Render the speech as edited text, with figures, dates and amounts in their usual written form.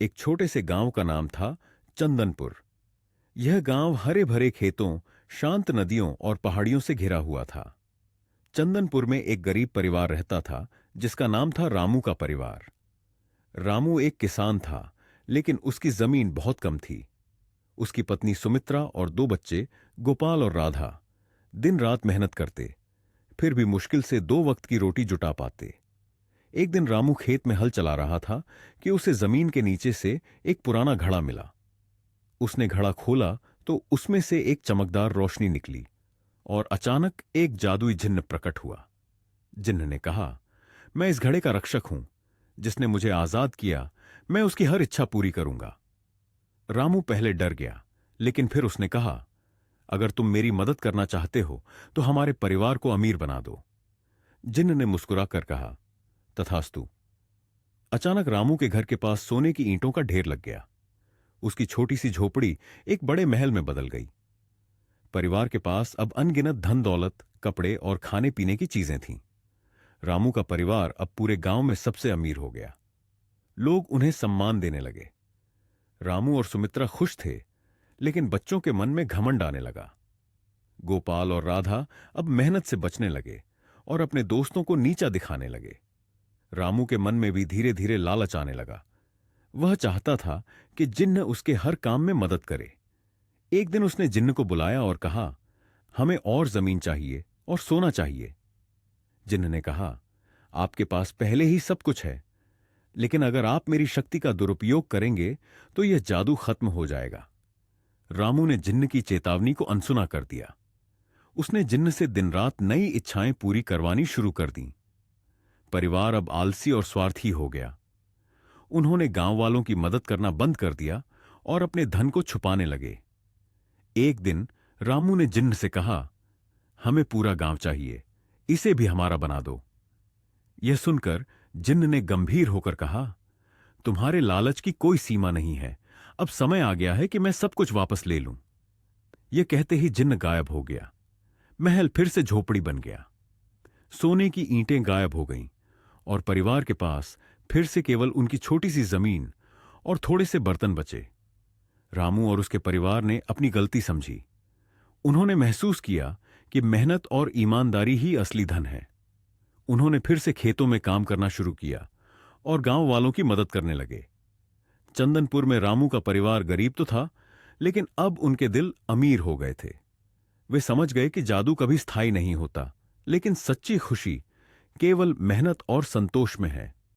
एक छोटे से गांव का नाम था चंदनपुर। यह गांव हरे भरे खेतों, शांत नदियों और पहाड़ियों से घिरा हुआ था। चंदनपुर में एक गरीब परिवार रहता था जिसका नाम था रामू का परिवार। रामू एक किसान था, लेकिन उसकी जमीन बहुत कम थी। उसकी पत्नी सुमित्रा और दो बच्चे गोपाल और राधा दिन रात मेहनत करते, फिर भी मुश्किल से दो वक्त की रोटी जुटा पाते। एक दिन रामू खेत में हल चला रहा था कि उसे जमीन के नीचे से एक पुराना घड़ा मिला। उसने घड़ा खोला तो उसमें से एक चमकदार रोशनी निकली और अचानक एक जादुई जिन्न प्रकट हुआ। जिन्न ने कहा, मैं इस घड़े का रक्षक हूं। जिसने मुझे आजाद किया, मैं उसकी हर इच्छा पूरी करूंगा। रामू पहले डर गया, लेकिन फिर उसने कहा, अगर तुम मेरी मदद करना चाहते हो तो हमारे परिवार को अमीर बना दो। जिन्न ने मुस्कुराकर कहा, तथास्तु। अचानक रामू के घर के पास सोने की ईंटों का ढेर लग गया। उसकी छोटी सी झोपड़ी एक बड़े महल में बदल गई। परिवार के पास अब अनगिनत धन दौलत, कपड़े और खाने पीने की चीजें थीं। रामू का परिवार अब पूरे गांव में सबसे अमीर हो गया। लोग उन्हें सम्मान देने लगे। रामू और सुमित्रा खुश थे, लेकिन बच्चों के मन में घमंड आने लगा। गोपाल और राधा अब मेहनत से बचने लगे और अपने दोस्तों को नीचा दिखाने लगे। रामू के मन में भी धीरे धीरे लालच आने लगा। वह चाहता था कि जिन्न उसके हर काम में मदद करे। एक दिन उसने जिन्न को बुलाया और कहा, हमें और जमीन चाहिए और सोना चाहिए। जिन्न ने कहा, आपके पास पहले ही सब कुछ है, लेकिन अगर आप मेरी शक्ति का दुरुपयोग करेंगे तो यह जादू खत्म हो जाएगा। रामू ने जिन्न की चेतावनी को अनसुना कर दिया। उसने जिन्न से दिन रात नई इच्छाएं पूरी करवानी शुरू कर दी। परिवार अब आलसी और स्वार्थी हो गया। उन्होंने गांव वालों की मदद करना बंद कर दिया और अपने धन को छुपाने लगे। एक दिन रामू ने जिन्न से कहा, हमें पूरा गांव चाहिए, इसे भी हमारा बना दो। यह सुनकर जिन्न ने गंभीर होकर कहा, तुम्हारे लालच की कोई सीमा नहीं है। अब समय आ गया है कि मैं सब कुछ वापस ले लूं। यह कहते ही जिन्न गायब हो गया। महल फिर से झोपड़ी बन गया। सोने की ईंटें गायब हो गईं और परिवार के पास फिर से केवल उनकी छोटी सी जमीन और थोड़े से बर्तन बचे। रामू और उसके परिवार ने अपनी गलती समझी। उन्होंने महसूस किया कि मेहनत और ईमानदारी ही असली धन है। उन्होंने फिर से खेतों में काम करना शुरू किया और गांव वालों की मदद करने लगे। चंदनपुर में रामू का परिवार गरीब तो था, लेकिन अब उनके दिल अमीर हो गए थे। वे समझ गए कि जादू कभी स्थायी नहीं होता, लेकिन सच्ची खुशी केवल मेहनत और संतोष में है।